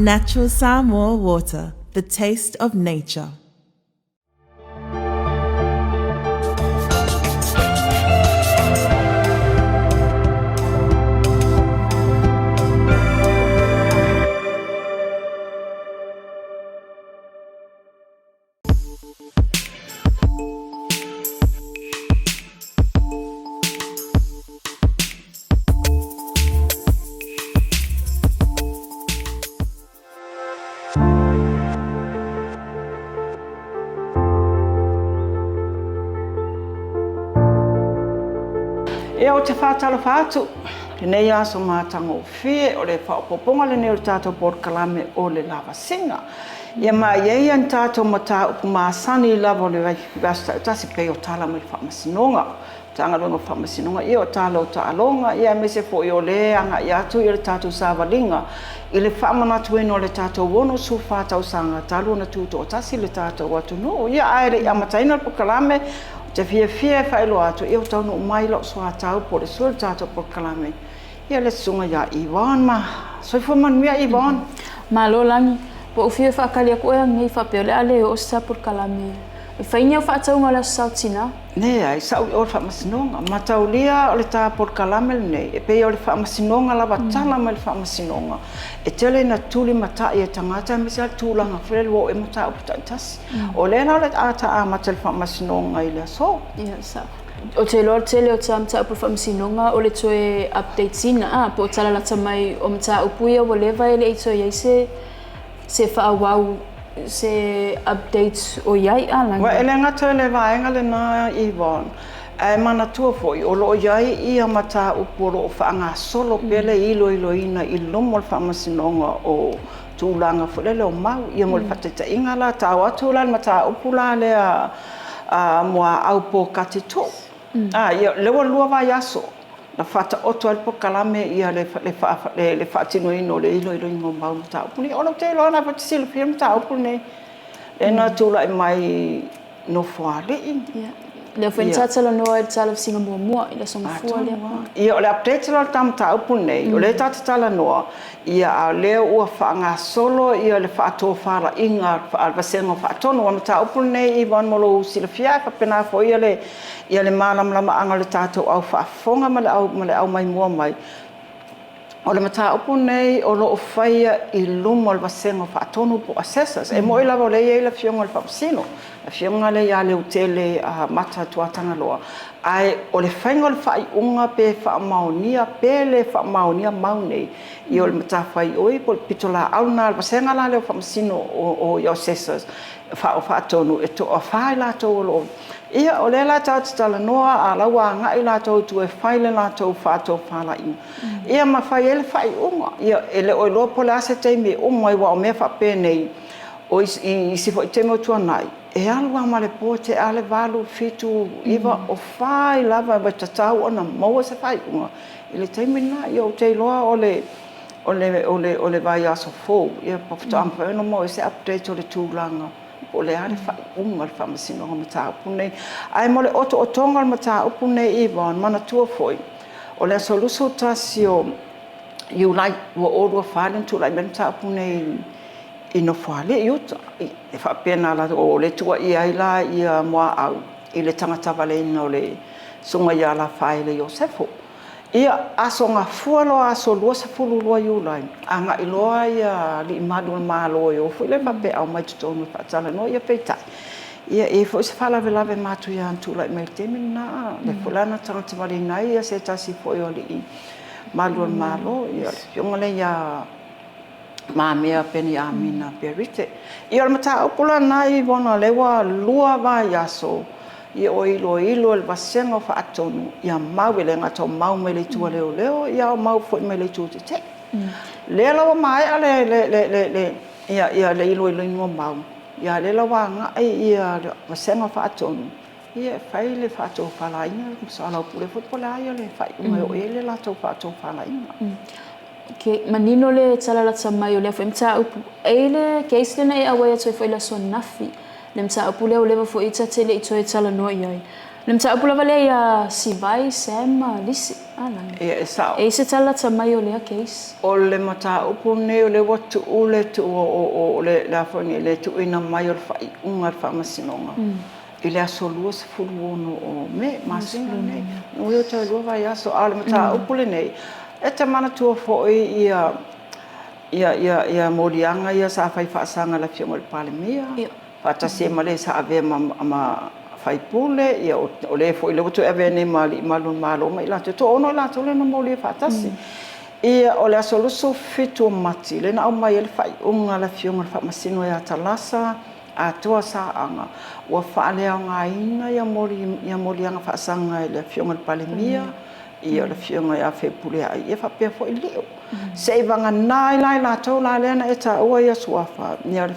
Natural Samoa water, the taste of nature. E o te whātala whātu, tenei aso mātango whie o le whaopoponga le neo tātou Port Kalame o le lava singa. Ia mai ei an tātou mata upu māsani lava o le wasta tasi pei o tala me le whamasinonga. Tanga longa whamasinonga, ia o tala o tālonga, ia me se fo i o le anga i atu i le tātou sāwalinga. I le whamanatu eno le tātou wono su whātau sanga, talu na tūto o tasi le tātou atu no. Ia aere i amataina le Port Kalame, te fia whaelo atu, i o tau no mai lo soa tau po le sua tātou Port Kalame. Ia le sunga ia Iwan ma, soifo manumia Iwan. Ma lo langi, po ufia whaakalia koe ngai whapeo le ale o sa Port Kalame. I whainia o whaatau ngā la Sautina? Ne ai, sau o le whaamasinonga. Matau lia o le tā Port Kalame le nei, e pei o le whaamasinonga lawa tala mai le whaamasinonga. E tele na tuli mata i e tangata, me se tūlanga whirelu o e mata uputa tasi. O le na le ata a mata le whaamasinonga i le aso. Ia, sa. O te loa tele o ta mta upu whaamasinonga, o le toe update sina, po o tala lata mai o mta upu ia o lewa e le ito iai se whaawau se updates o iai alangi. Wa ele ngata le vaenga le na Iwan. E mana tua foi, o lo iai ia mata upuro o whaanga solo pele ilo ina i lomo le whaamasinonga o tūlanga fulele o mau. Ia mo le whateta inga la, tau atu la mata upula le a mua au po katito. Ia lewa lua vai aso. Na whata oto al Port Kalame ia le whaatino ino le ilo ingo mau mata upuni. Ono te loa na pati sila pia mata upuni. E nga tūla i mai no whaale i. Le whain tātala noa i tāla singa mua i la songa fua lea. Ia o le update la tamata upuni. O le tātala noa. Ia a leo ua whaanga solo ia le whaato whaala inga alvasenga whaatono. Wa mata upuni i wan molo sila pia whapena fo ia le mālamlama anga le tātou au whaafonga ma le au mai mua mai. O le mata upu nei o lo o whaia i lumo al vasenga whaatonu po assessors. E mo i lawa o le ia i la fionga le whaapasino. La fionga le ia le utele mata tuatanga loa. Ai o le whainga le whai unga pe whaamaonia, pe le whaamaonia mau nei. I o le mata whai oi po le pitola auna al vasenga la le o whaapasino o i assessors. Whaatonu e to o whai la to o lo. Ia o le la tātala noa a lawa ngai la tau tu e whaile la tau whātou whala inga. Ia ma whai ele whai unga. Ia ele oi loa po le ase teimi umai wa o mea whape nei o i sifo i teimo tua nai. E alua ma le po te ale walu fitu iwa o whai lava wa tatau ona maua se whai unga. I le teimi na ia o te loa o le vai aso fōu. Ia paputa ampa eno mo i se update o le tūlanga. O le ale whai unga le whaamasinonga mata upu nei. Ai mo le oto o tonga le mata upu nei Iwan, mana tua foi. O le asoluso tasi o you like wa orua whalen tu lai mata upu nei i no whale i uta. E whapena la o le tua i aila i a mua au. I le tangata wale ina o le sunga i ala whae le Iosefo. Ia aso ngā fualo aso lua sa fulu lua iulai. A ngā iloa ia li imadu na mālo i ofu. Ile mape au mai tutonu whaatala no ia peitai. Ia e fo isa whalave lave mātu ia antula i mai temi na. Le fulana tangata wale nai ia se tasi fo i oli i malu na mālo. Ia fiongale ia māmea peni amina perite. Ia mata upula nai wana lewa lua vai aso. Ia o ilo le vasenga whaatonu. Ia mau le ngata mau me le tua leo leo. Ia o mau fo me le tua te te. Le lawa mai a ia le ilo inua mau. Ia le lawa ngai ia vasenga whaatonu. Ia whai le whaatou whalainga. Masala upule futbola ia le whai umai o ele latou whaatou whalainga. Ke manino le talalata mai o le whaimta upu. Eile keisi lena e awai atu e whaila so nafi. Le mta upu leo lewa fo ita tele i toi tala noa iai. Le mtaupu lava le ia sivai Sam lisi ala. E sao. E se tala tamai o lea case. O le mataupu nei o le watu o le tu o le lafoni le tu ina mai o le fai unga le whamasinonga. I le aso lua se fulu ono o me masinga nei. Nui o te lua vai aso a le mataupu le nei. E te mana tua fo'i ia morianga ia sa fai whaasanga la fionga le palemia. Whaatasi ma le sa ave ma fai pule ia o le fo'i le watu ave ne mali malun malo ma ila te to ono ila to le no moli e whaatasi. Ia o le aso luso fitu mati le na au mai le fai unga la fionga le whaamasino ia talasa a tua sa anga. Ua whaalea ngā ina ia morianga whaasanga le fionga le palemia. Ia le fionga ia whepule ai ia whapea fo'i leo. Se vanga nai lai la tau la lena e ta ua ia suafa. Ia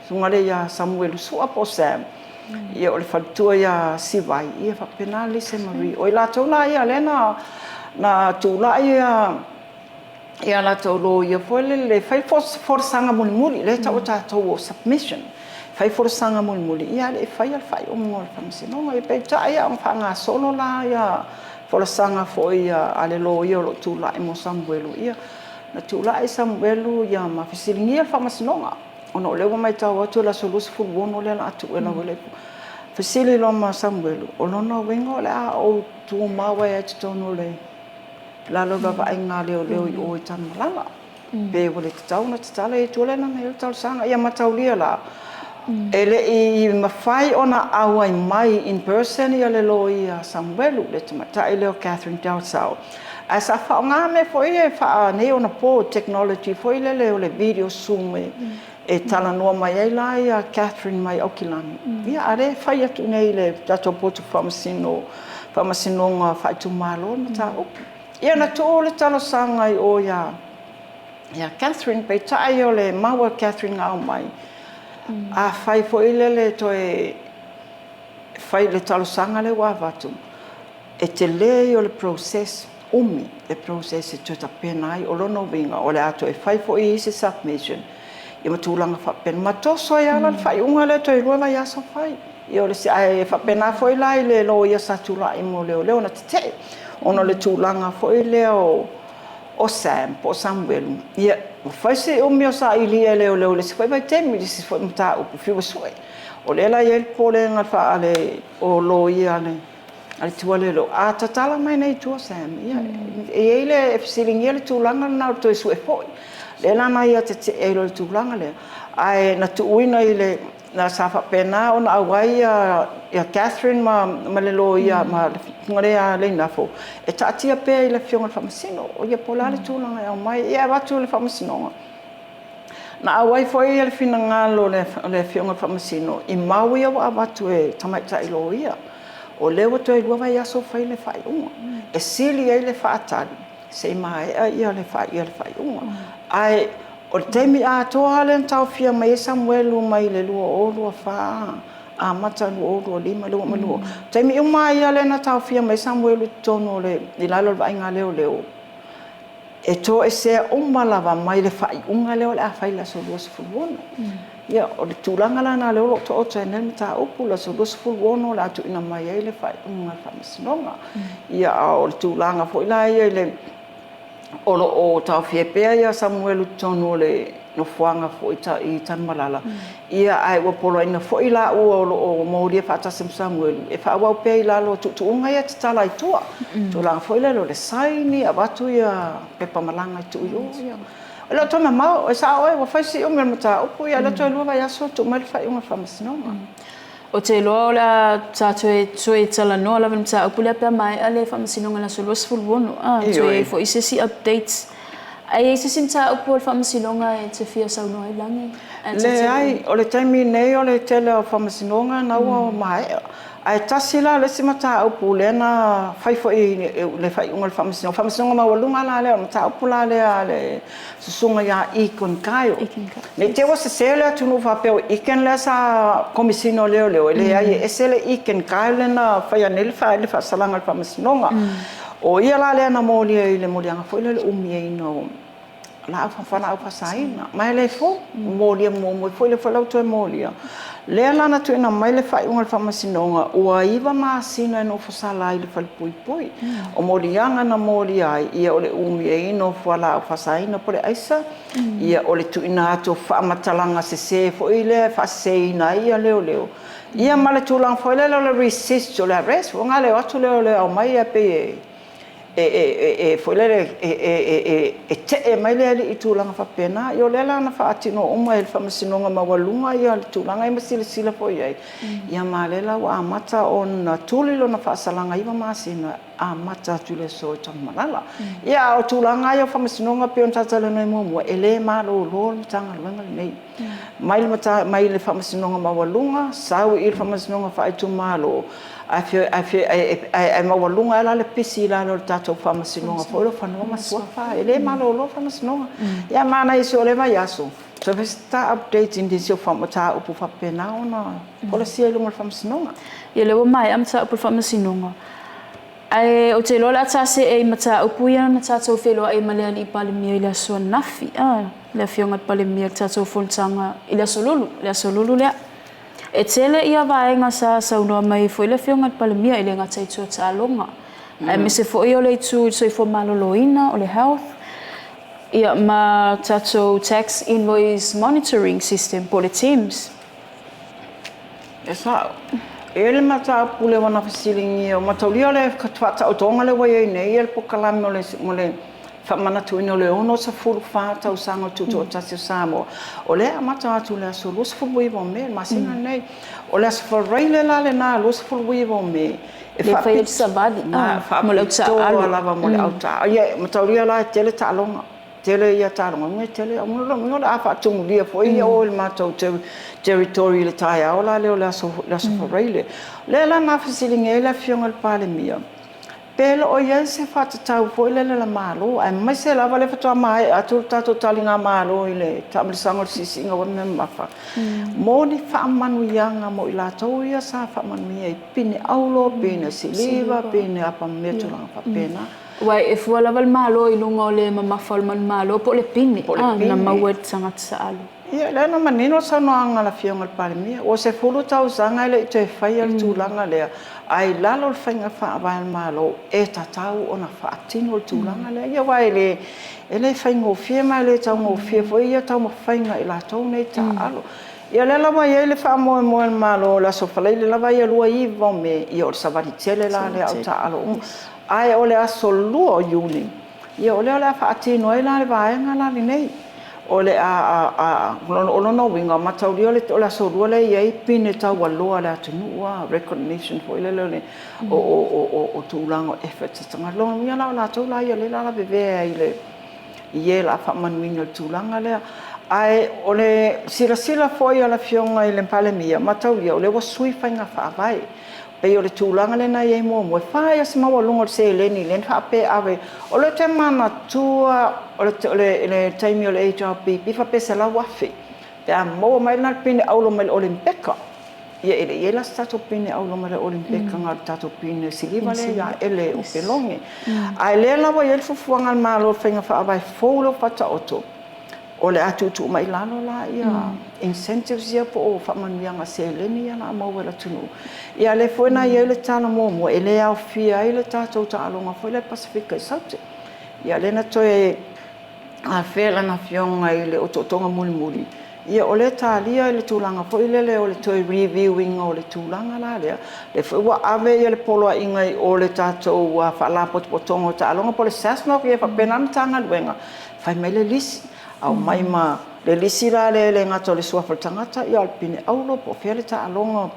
sungare ia Samuel sua po Sam. Ia o le whatua ia Sivai. Ia whapena Lise Marie. O i la tau la ia lena na tūla ia la tau lo ia fo'i le whai forsanga muli muli. Le tau tātou o submission. Whai forsanga muli muli. Ia le whai al whai o mngol whamisinonga. Ia pei ta ia ang whanga solo la ia folasanga foi ale lo ia lo tula e mo Samuelu ia na tula e Samuelu ia ma fisilingia famasinonga ono lewa mai tau atu la solusi fu bono le la atu ela wele fisili lo ma Samuelu ono no wengo le a o tu mawa e tono le la lo va ai nga leo o i tan malala pe wele tau na tala e tole na me tau sanga ia ma tau lia la ele I mawhai ona awai mai in person ia le lo ia Samuelu le tamata leo Catherine Delsau. As a whaonga me foi e wha ne ona po technology foi le leo le video zoom e tala noa mai ei la ia Catherine mai Aukilani. Ia are whai atu nei le tato potu whamasinonga whaitu malo na ta upu. Ia na tō le talo sangai o ia Catherine pe tai o le maua Catherine ngau mai. A fai foi le toe fai le talosanga le wa vatu e te le o le process le process e tuta penai o lono vinga o le ato e fai foi se submission e matulanga fa pen matoso ia la fai unga le toe lua ia so fai e o le se ai fa pena foi lai le lo ia satula I mo le na te ono le tulanga foi le o Sam po Samuel ia fai se o mio sa ilia leo le se fai vai temi se foi mta o fiu soi o le la il pole nga fa ale o lo ia ale tuale lo a tatala mai nei tu Sam ia e ele fisilingia le tulanga na to su e foi le la mai ia te e lo tulanga le ai na tu uina ile na safa pena ona awai ia Catherine ma le lo ia ma ngare le nafo e tatia pe ile fionga famasino o ia polale tulanga ia mai ia watu le famasino na awai foi ile fina ngalo le fionga famasino I maui wa watu e tamaita ilo ia o le watu e lua ia so fai le fai unga e sili ile faatali se mai ia le fai unga ai o temi a toa le tau fia mai Samuelu mai le lua o lua fa a mata lua o lua lima lua malua temi mai ia le na tau fia mai Samuelu tono le I lalo vai nga leo e to e se malava mai le fai unga leo le a fai la so lua sfulwono ia o le tulanga la na leo to o tene mta upu la so lua sfulwono la tu ina mai le fai unga famasinonga ia o le tulanga fo ila ia le o tau fiepea ia Samuelu tonu le no fuanga fo I tan malala ia ai wa polo ina fo ila o mauria fata Samuelu e fa wa pe ila lo tu unga ia tala I tua tu la fo ila lo le saini abatu ia pepa malanga tu yo lo to mama e sa o wa fa si o me mata o pu ia lo to lo va ia so tu mal fa unga famasino o te loa o la tue tala noa la mta o pule pe mai ale famasinonga la solo sfulwono tue fo isesi updates ai isesi mta o pule famasinonga e te fia sau noa langi le ai o le taimi nei o le tele o famasinonga na ua mai ai tasila le simata o pule na fai fo le fai unga famasinonga ma walunga la le mta o pula le susunga ia ikon kaio ne te was se le tunu fa pe iken le sa komisino leo le ai esele iken kaio na fai anel fa salanga famasinonga o ia la le na moli le molianga fo le umi no la fa saina mai le fo molia mo foi le falau to molia le lana tu na mai le fai unga fa masinonga ua iwa masina no fosala i le falpui o molianga na molia ia ole umi e no fala fa saina pole aisa ia ole tu ina ato fa matalanga se fo ile fa seina ia leo ia male tulang fo le resist le rest o ngale atu le o mai pe foi le te mai le i tulanga fa pena yo le la na fa atino o mai fa masinonga mawalunga ia le tulanga i masila fo ia ia male la wa mata on tulilo na fa salanga iwa masina a mata tule so tamalala ia o tulanga ia fa masinonga pe on tatala no mo ele malo lo tanga langa nei mai le fa masinonga mawalunga sau i fa masinonga fa itu malo ai mawalunga la le pisi la lo tato fa masinonga fo lo fa no maswa ele malo lo fa masinonga ia mana iso le vai aso so sta update in this fa mata upu fa pena ona policia lo fa masinonga ia le mai am ta upu fa masinonga ai o te lola ta se e mata upu ia na tato felo ai male ali palemia ile so nafi le fionga palemia tato foltanga ile solulu le e tele ia vaenga sa no mai foi le fionga palemia ile ngata itu ta longa ai me se foi o le tu so fo maloloina o le health ia ma tato tax invoice monitoring system por le teams esa ele mata pule wana fasilingi o mataulia le katwata o tonga le wai nei el pokala mo le famana tu ino le ono sa fulu fa tau sanga tu tasi samo o le amata tu le so los fu bo me masina nei o le so reile la le na los fu bo me e fa fa sabadi mo le tsa ala mo le auta ia mataulia la tele talonga tele ia talonga me tele mo le afa tu dia foi o il mato territory le taia o la le so reile le la na fasilingi le fionga palemia pelo o ia se fata tau foi le la malo ai mai se lava le fata mai atu tato talinga malo ile tamle sangor sisinga wa me mafa mo ni fa manu yanga mo ila tau ia sa fa manu ia pine aulo pine siliva pine apa metu la fa pena wai e fu lava le malo i lunga le mama fal man malo po le pine na mawet sangat saalo ia le no manino sa no anga la fionga palemia o se fulu tau sanga ile te fai al tulanga le ai lalo fenga fa vai malo e tatau ona fa tino tulanga le ia vai le ele fenga fie mai le tau mo fie foi ia tau mo fenga ila tau nei ta alo ia le la vai ele fa mo malo la so fa le la vai lua i vo me ia o sabati tele la le au ta alo ai ole asolu o yuli ia ole fa tino ila le vai ngala nei ole ono no winga matau ole ola so ole ia pine tau waloa la tunua recognition for ile o tulanga efforts tanga lo ia la tau la ia le la bebe ile ia la fa manuino tulanga le ai ole sila foi ala fionga ile palemia matau ia ole was sui fanga fa vai pe ole tulanga le na ia mo fa ia se mawa longo se le ni len fa pe ave ole te mana tua ole time ole HRP pifa pe se la wafi pe mo mai na pine aulo mai olimpeka ia la stato pine aulo mai olimpeka ngar tato pine siliva le ya ele o pelonge ai le la wa il fuanga malo fenga fa ave folo pata oto ole atu mai lano la ia incentives ia po fa manianga seleni ia na mo wala tunu ia le foi na ia le tana mo ele au fia ile tato ta alonga foi le Pacifica South ia le na toe a fela na fionga ile o totonga muli ia ole talia ile tulanga foi le ole toe reviewing ole tulanga la le foi wa ave ia le polo inga ole tato wa fa la potongo ta alonga po le sasno ia fa penan tanga luenga fai mele lisi au mai ma le lisira le ngato le sua tangata ia alpine aulo po fele ta alonga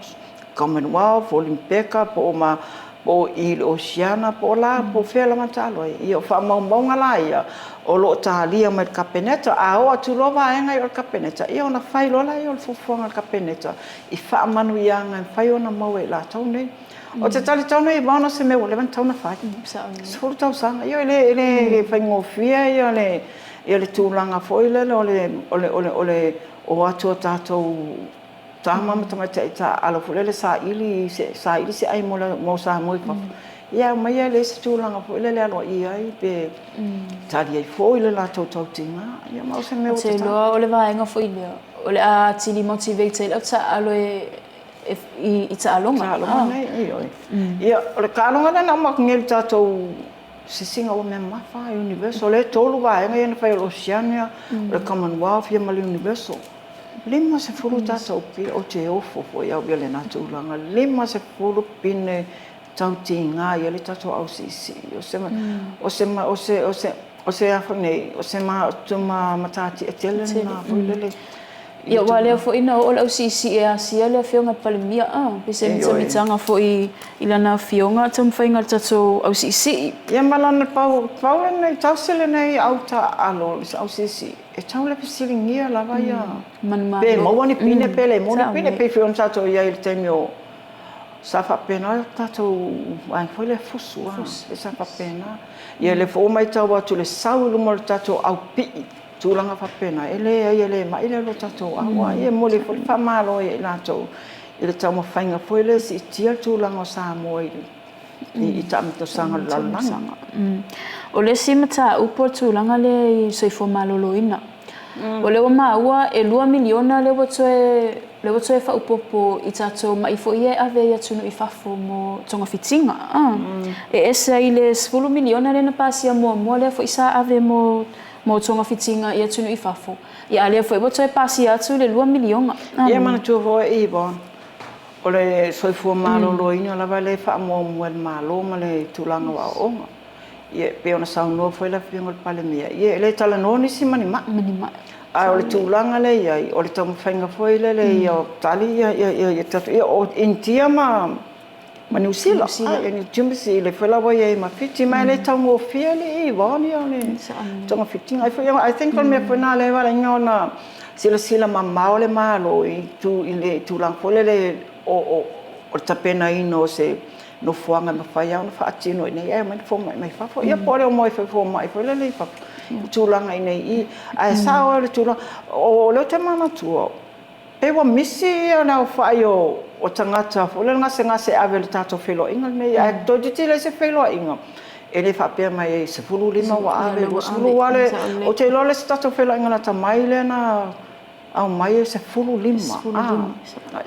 Commonwealth Olimpeka po il Oceana po la po fele matalo ia fa maunga la ia o lo talia mai kapeneta a o tu lo va enga o kapeneta ia ona fai lo la ia o fufonga kapeneta I fa manu yanga fai ona mau e la tau nei o te tali tau nei vana se me o le tau na fai so tau sanga ia le fai ngofia ia le tulanga foi le ole o atu tatou tama tama ta alo fulele sa ili se ai mo sa mo ia mai le se tūlanga fo le alo ia I pe tari ai fo le la tau tinga ia mau se me o te loa o le vaenga fo lea o le a tili motivated au ta alo I ta alonga ta alonga nei ia o le kalonga na ma ngel tatou se singa o me mafa universal le tolu vaenga ia na fai Oceania o le Commonwealth ia ma le universal lima se fulu tatou pi o te ofo fo ia le na tūlanga lima se fulu pine tau tinga ia le tatou au sisi o se afa nei o se ma tuma matati e tele na fulele ia wale fo ina o le sisi e asia le fionga palemia pise mitanga fo I lana fionga tam fainga tatou au sisi ia malana pau nei tau sele nei au ta alo au sisi e tau le pisilingia lava ia pe mo ni pine pele mo ni pine pe fion tatou ia il temio safa pena tatou ai foi le fusu e safa pena ia le fo mai tau atu le sau mo tatou au pi tūlanga whapena, ele mai le lo tatou awa, mo le fo fa malo e la tau, ele tau mo whainga foi le si tia tūlanga o Samoa I tamito sanga lalanga. O le si mata upo tūlanga le I soifo maloloina. O le o maua e 2 miliona le watoe fa upopo I tatou mai fo ie ave ia tunu I fafo mo tonga fitinga. E esa I le 10 miliona le na pasia mo le fo isa ave mo tonga fitinga ia tunu I fafo. Ia lea foi watoe pasi atu le 2 miliona. Ia mana tua voa I bon. O le soifua maloloina lava le fa mo le malo ma le tūlanga wa onga. Ia pe ona saunua foi la fianga le palemia. Ia le talanoni si mani ma. A o le tūlanga le ia o le tau whainga foi le ia tali ia tatu ia o intia ma New Zealand. Ia ni tumisi le whelawa ia ma fiti mai le tau ngō fia le I wani o le tonga fitinga. I think on mea whena le wala inga ona sila ma mao le malo I le tūlanga foi le o tapena ino se no fuanga ma fai au na faatino nei ai mai fo mai fa fo ia pore o moi fo mai fo le fa tūlanga nei ai sa o le tūlanga o le te mana tuo e wa misi na fai o tangata fo le ngase ave le tato felo inga nei ai to diti le se felo inga e le fa pe mai se fulu lima wa ave lo fulu wale o te lo le tato felo inga na tamai le na au mai se fulu lima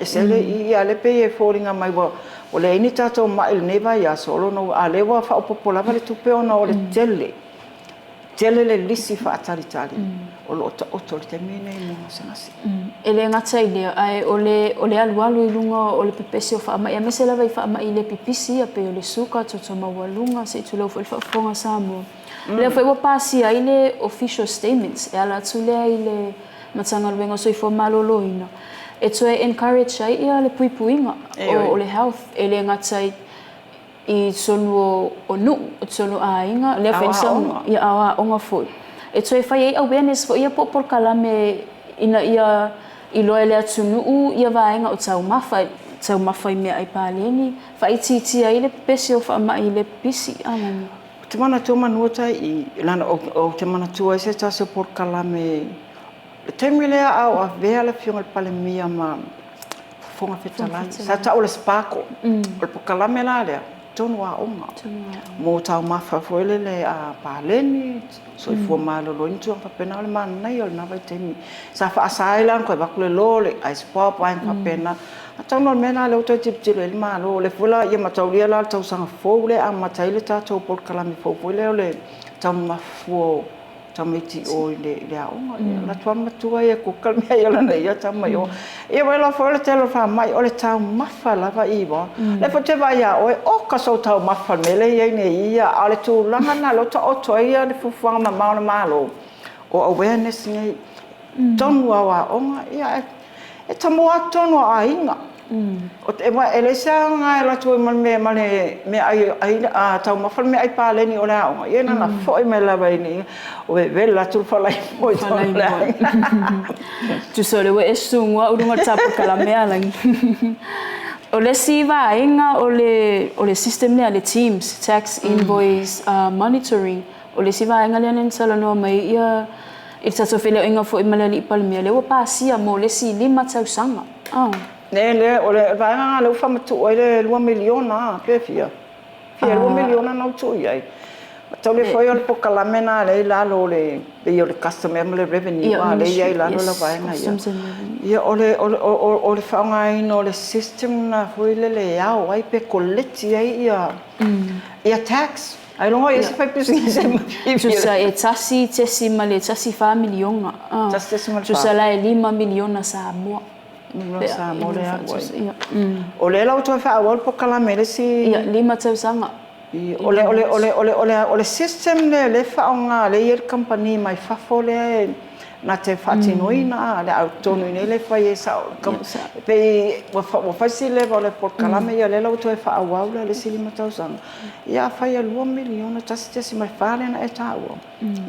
e se le ia le pe e foringa mai wa o le ini tatou mai le vai ya solo no a le wa fa popola le tupe ona o le tele le lisi fa tali o lo o to le temine mo sanasi ele ngata ile ai o le alu lunga o le pepesi o fa mai me se la vai fa mai le pipisi a pe le suka to ma walunga se tu lo fa fonga samo le foi wa pasi ai le official statements e ala tule ai le matanga vengo so fo maloloina e tsoe encourage ai ia le puipuinga o le health ele ngatai I sonu o nu sonu ainga le fensa ia awa onga foi e tsoe fai ai awareness fo ia por kalame ina ia I loele atunu ia vaenga o tau mafai me ai paleni fai titi ai le pesi o fa mai le pisi amani te mana tu manuta I lana o te mana tu ai se tase por kalame te milea au a vea le fionga le palemia ma fonga fetalai sa ta o le spako o por kalame la lea tonu a onga mo tau mafa foile le a paleni so I fo malolo intu pa pena le man nei o na vai temi sa fa asailan ko ba kule lole ai spop ai pa pena atau no mena le to tip tip le malo le fula ia matau lia la tau sanga fo le a matai le tatou por kalami fo le tau mafo tamiti o le a onga la tua matua ia ko kalmea ia lana ia tamai o ia wela fo le telo fa mai o le tau mafa lava iwa le fo te vai a o ka so tau mafa mele ia nei ia ale tu langa na lo to o to ia le fufuanga ma malo o awareness nei tonu wa onga ia e tamo atono a inga o te ele sanga la tu me ai tau mafa me ai paleni o la onga ia na foi me la vai ni o vela tu fala moi tu sole we esungwa urunga tapu kala mea lang o le siva inga o le system le teams tax invoice monitoring o le siva inga le nen sala no mai ia it's so fele inga fo imalali palmia le o pasia mo le si lima tau sanga ne le o le vai nga le fa matu o le 2 miliona pe fia Fia 2 miliona nau tu ia. Tau le foi o le pokalame na le lalo le o le customer le revenue wa le ia lalo la vaina ia. Ia o le whaonga ino le system na hui le au ai pe koleti ai ia tax. Ai longa ia se fai pisi se mapi. Tusa e tasi ma le tasi 5 miliona. Tusa la e 5 miliona sa mua. Sa mua le ai. O le lau toi wha po kalame le si. Ia 5,000. O le system le whaonga le ia company mai fafo le na te whatinoina le autonu nei le whai e sao. Pei wa whaisi le o le porkalame ia le lau toi whaawau le si 5,000. Ia whai a 2 miliona tasi mai whare na e tāua.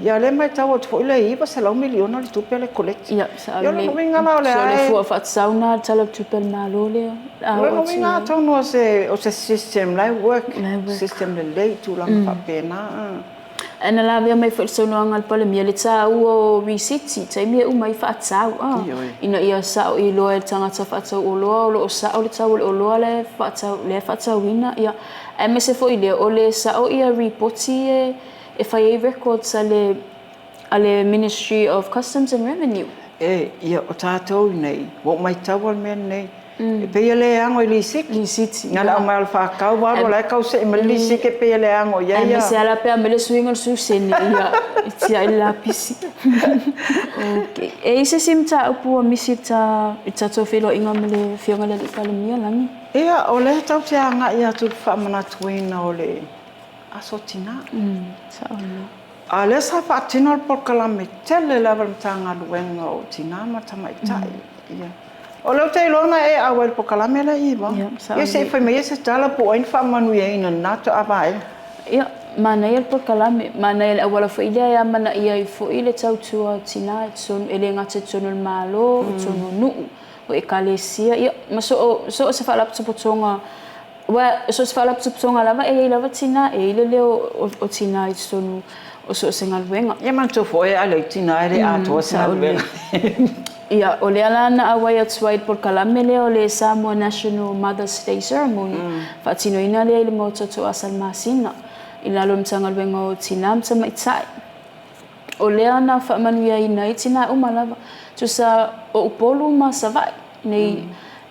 Ia le mai tāua tu ile iwa se lau miliona le tupe le koleti. Ia sa le fua whatsauna tala tupe le malo le. Le winga tau no se system lai work system le lei tu langa whapena. Ana la via mai foi sono angal pale mia le tsa o receipt tai mia mai fa tsau ina ia sa o ilo e tanga tsa fa tsau o lo sa o le tsa o lo le fa tsau ina ia e me se foi le o le sa o ia report e fa e records ale Ministry of Customs and Revenue ia o tātou nei o mai tau al men nei e pe le ango i lisik ngala o mal fa kau waro la kau se me lisik e pe le ango ia ia se ala pe me le swing su sen ia tia la pisi okay e se simta upu misi ta to felo inga me le fionga le palemia langi ia o le tau te anga ia tu fa mana tuina o le asotina sa a le sa fa tinol por kalame tele level tanga luenga o tina mata mai tai ia o lo te lona e awal po kalame la iwa. Ia se foi me se tala po ein fa manu ia ina nato abai. Ia mana ia po kalame mana ia awala foi ia mana ia fo ile tau tua tina son ele ngate tonu malo tonu nu o e kalesia ia maso so se fala po tonga wa so se fala po tonga lava e lava tina e ile le o tina tonu o so sengal wenga. Ia man to foi ale tina ele a to sengal wenga. Ia o le alana awai atuai por kalame le o le Samoa National Mother's Day Ceremony. Whatino ina le le mototo asal masina. Ina lo mtanga luenga o tina mtama itai. O le ana whamanuia ina itina umalava. Tusa o upolu ma savai. Nei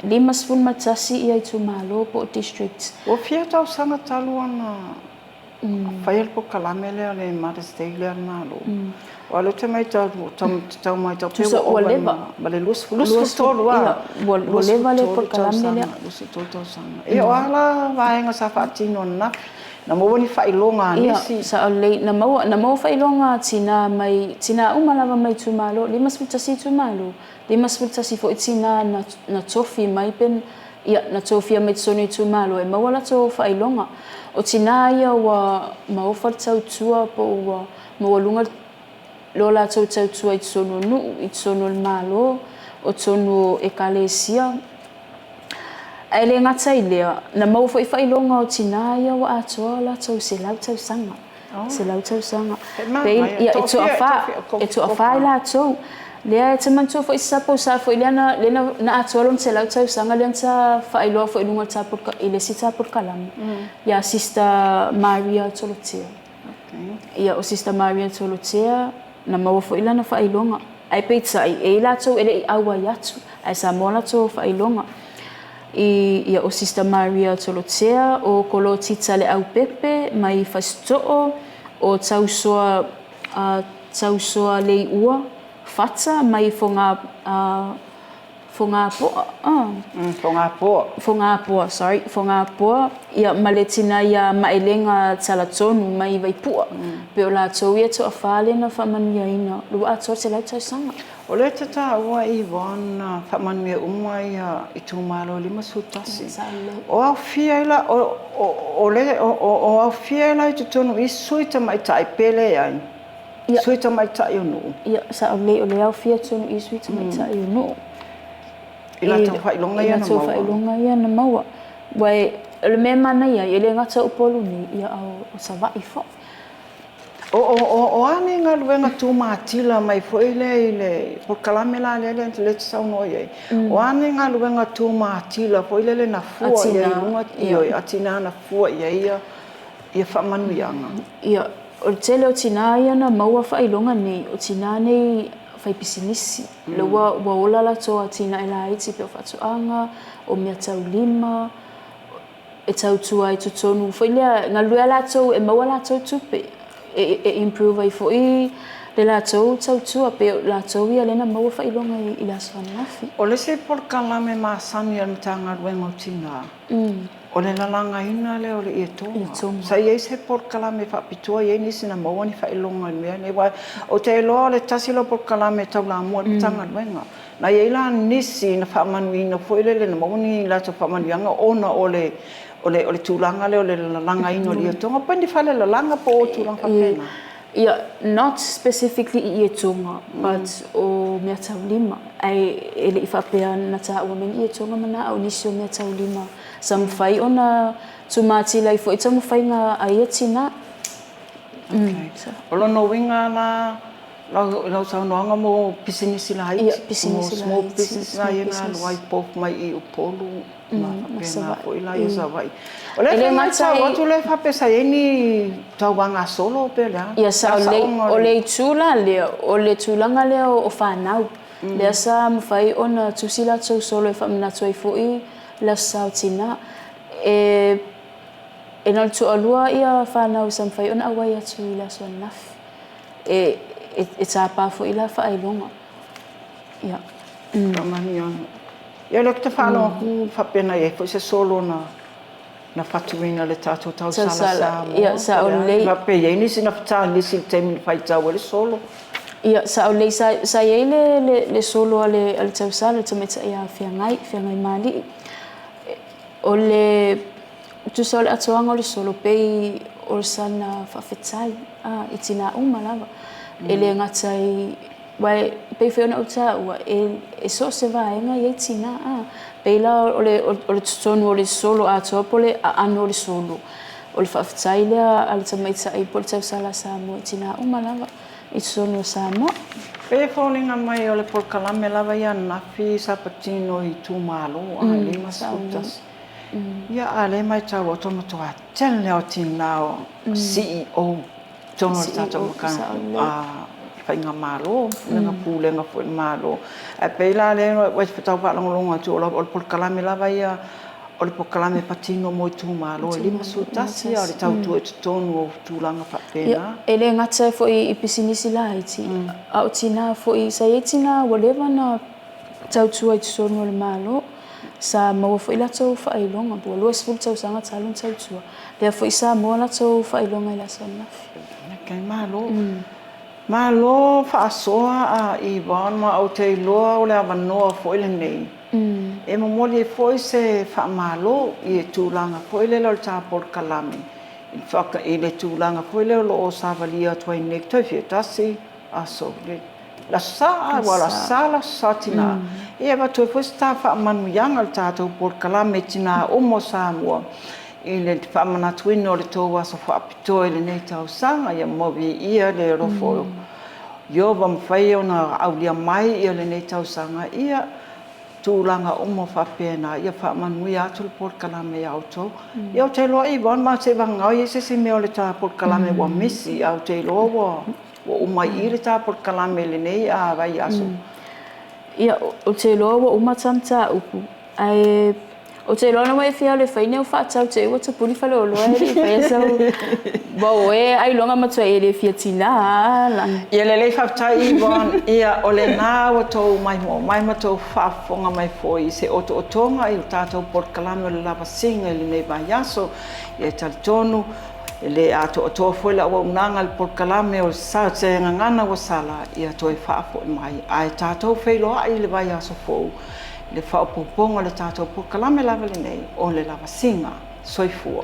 5 matasi ia itu malo po district. O fia tau sanga talu ana. Whaiel po kalame le Mother's Day le malo. Walo te mai tau mai tau pewa o leva. Bale lus tolu wa. O leva le por kalame le. Lus tolu sanga. E o ala vaenga sa whaatino na. Na mo ni whailonga nisi. Sa o le na mo whailonga tina umalava mai tu malo. 5 tu malo. 5 fo tina na tofi mai pen. Ia na tofi mai tsoni tu malo. E mawala to whailonga. O tina ia wa mawafar tau tua po wa mawalunga lola tau tua i tsono malo o tsono ekalesia ai le ngata i lea na mau foi whailonga o tina ia wa atoa la tau se lau tau sanga pei ia e tu awha i la tau lea e te mantua foi sapo sa foi lena na atoa lon se lau tau sanga lea ta whailoa foi lunga i le sita por kalame ia Sister Maria Tolotea ia o Sister Maria Tolotea na mau fo ila na whailonga ai pizza e la tau ele i aua yatu ai sa mola tau whailonga ia o Sister Maria Tolotea o kolo tita le au pepe mai fastoo o tau soa le ua fata mai fonga fonga po ia maletina ia mailenga talatonu mai vai pua pe ola tau ia to afale na famania ina lu ato se la tau sanga o le tata ua i wana famania umai i tu malo 5 sutasi o au fia ila o au fia ila i tu tonu i suita mai tai pele ai suita mai tai no ia sa o le au fia tonu i suita mai tai no ila tau whailonga ia na maua wai le me mana ia ele ngata upolu ni ia o savai fo o ane ngā luenga tū mātila mai fo ile por kalame la le tsau no ia o ane ngā luenga tū mātila fo ile na fua ia lunga ia atina na fua ia ia whaamanuianga. Ia, o le tele o tina ia na maua whailonga nei, o tina nei whai pisinisi. Le ua ola la toa tina e la iti pe o whatuanga, o mea tau lima, e tau tua i tutonu. Whailea, ngā lua la tau e maua la tau tupe, e improve ai fo le la tau tau tua pe la tau ia lena maua whailonga i la swanafi. O le se por kalame masani an tanga ruenga o tina. O le lalanga ina le o le ia tonga. Sa iei se por kalame whapitua iei nisi na maua ni whailonga i mea. Nei wai, o te loa le tasilo por kalame tau la mua le tanga ruenga. Na iei la nisi na whaamanuina foilele na maua ni la tau whaamanuianga ona o le tūlanga le o le lalanga ina o le ia tonga. Pendi whale lalanga po o tūlanga whapena. Yeah, not specifically i tonga, but o mea tau lima. Ai ele I whapea na tā ua meni I tonga mana au nisi o mea tau lima. Sa mwhai o na tumati lai fo I ta mwhai ngā aia tina. O lono winga na lau tau noanga mo pisinisi la haiti. Pisinisi la haiti. Mo small business na ina luai pof mai I upolu. Ma whapena o ila I sa vai. O le whangatau atu le whapesa eni tau wanga solo pe lea. Ia sa o le tūla lea, o le tūlanga lea o whanau. Lea sa mwhai o na tūsila tau solo e whaminatu ai fōi la sao tina. E nal tu alua ia whanau sa mwhai o na awai atu I la sua nafi. E tā pā fōi la whailonga. Ia. Ramani anu. Ia le te whanau ku whapena e fōi se solo na whatuina le tātou tau sala. Ia, sa o lei. Nga pe iei nisi na whataa nisi te mini whaitau le solo. Ia, sa o lei, sa iei le solo ale tau sala, le tameta ia whiangai mali. O le, tu sa o le atoanga o le solo, pei o le sana whawhetai, I tina uma lava. E le ngatai, wai, pei whiona o tā ua, e so se vaenga iei tina, Peila o le tutonu o le solo a topole a ano o le solo. O le whawhetai lea a le tamaita ai po le tau sala Samoa I tina uma lava I tutonu o Samoa. Pe whauninga mai o le polkalame lava ia nafi sapatino I tūmalo a le maskutas. Ia a le mai tau o tono toa tele o tina o CEO tono o tātou makana. Whainga malo, nga pūlenga fwoi malo. E peila le wai whetau whalangolonga tu o le polkalame lava ia o le polkalame patino mo I tū malo. E lima sutasi o le tau tu e tonu o tūlanga whapena. E le ngata fwoi I pisinisi la iti. A o tina fwoi sa e tina walewa na tau tua I tūtonu o le malo. Sa maua fwoi la tau whailonga. Bua lua sifuru tau sanga talun tau tua. Lea fwoi sa maua la tau whailonga I la sanafi. Kai malo. Malo whaasoa a Iwan ma au te iloa o le awanoa fwoi le nei. E mamoli e fwoi se whaamalo I e tūlanga fwoi le lo tā polkalame. I le tūlanga fwoi le lo o sāwalia tuai nek toi whietasi aso. La sa wala sa tina. E awa toi fwoi se tā whaamanuianga le tātou polkalame tina omo Samoa. I le whaamanatuina o le tō aso whaapitoa le nei tau sanga ia movi ia le rofo. Io vam whai o na aulia mai ia le nei tau sanga ia tūlanga omo whapena ia whaamanui atu le polkalame au tō. Ia o te loa I wan ma te wangau ia se mea o le tā polkalame wa misi au te loa wa umai I le tā polkalame le nei a vai aso. Ia o te loa wa umatamta upu. Ai o te loa na mai fia le whaine o whaatau te ua tapuni whale o loa eri whaia sau. Wau e ai longa matua e le fia tina. Ia le whaptai Iwan ia o le nā o tō mai matou whaafonga mai fōi se oto o tonga I o tātou polkalame o le lava singa I le nei vai aso. Ia tali tonu le ato o tō fōi la ua unanga le polkalame o sa te ngangana o sala ia tō e whaafo mai. Ai tātou whailoa I le vai aso fōu. Le whaapoponga le tātou polkalame lava le nei o le lava singa soifua.